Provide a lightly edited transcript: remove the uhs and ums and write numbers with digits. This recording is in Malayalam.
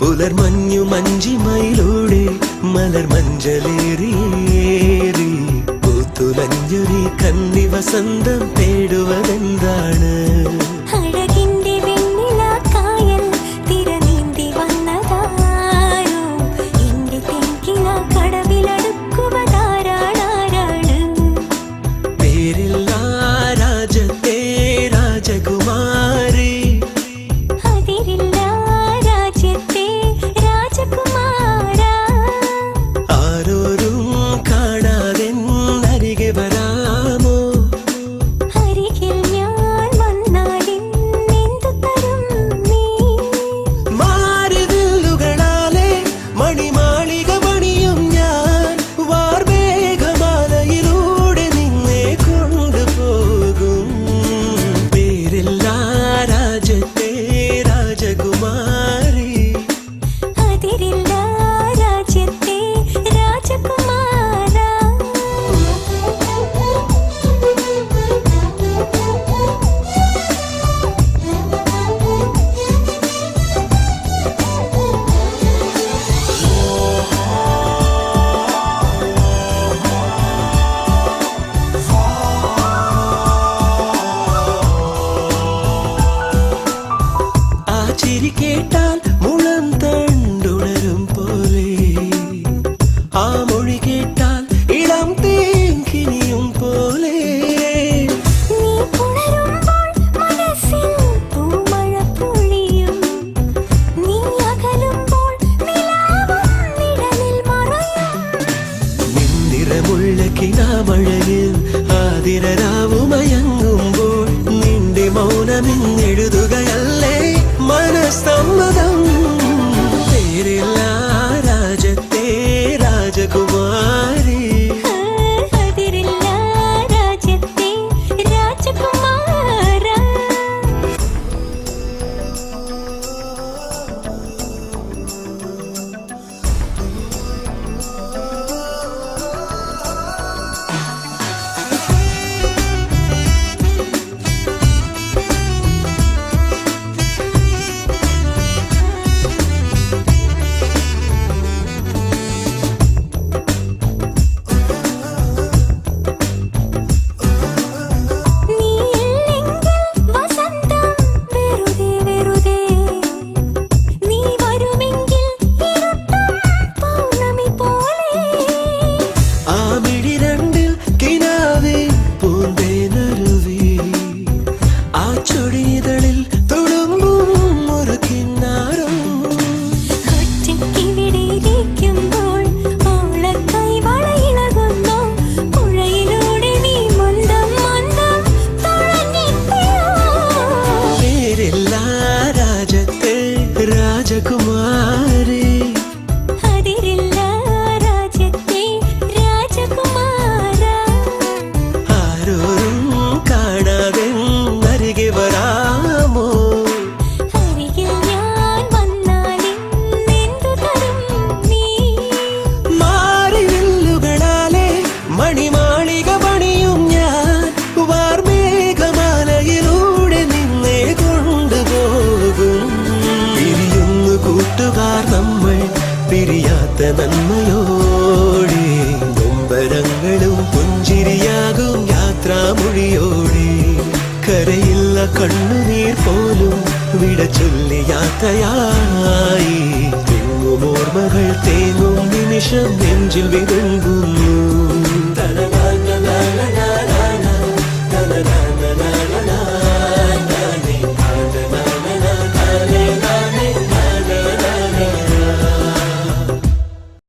പുലർമഞ്ഞു മഞ്ചിമയിലൂടെ മലർ മഞ്ചലേറിയേറി പൂത്തുലഞ്ഞൊരി കന്നി വസന്തം തേടുവതെന്താണ്? കേട്ടാൽ മുളം തണ്ടുണരും പോലെ, ആ മൊഴി കേട്ടാൽ ഇളം തേങ്കിനിയും പോലെ. നിന്നിറമുള്ള കിനാമഴയിൽ ആതിരരാവുമയങ്ങുമ്പോൾ നിന്റെ മൗനമിന്നെഴുതുകയല്ലേ മനസ്സമ്മതം? പേരില്ല രാജത്തെ രാജകുമാരി, അതിരില്ല രാജത്തെ രാജകുമാര. രാജകുമാരി, അതിരില്ല രാജത്തെ രാജകുമാര. ആരോരും കാണാതെ അരികെ വരാമോ? അരികിൽ ഞാൻ വന്നാലെന്തു തരും നീ? മാറിവില്ലുകളാലെ മണിമാളിക പണിയും ഞാൻ, വാർമേഘമാലയിലൂടെ നിന്നെ കൊണ്ടുപോകും. കൂട്ടുകാർ നമ്മൾ പിരിയാത്ത നന്മയോടെ, നൊമ്പരങ്ങളും പുഞ്ചിരിയാകും യാത്രാമൊഴിയോടെ. കരയില്ല കണ്ണുനീർ പോലും വിട ചൊല്ലി യാത്രയായി, തെങ്ങുമോർമ്മകൾ തേങ്ങും നിമിഷം നെഞ്ചിൽ വിതുങ്ങുന്നു.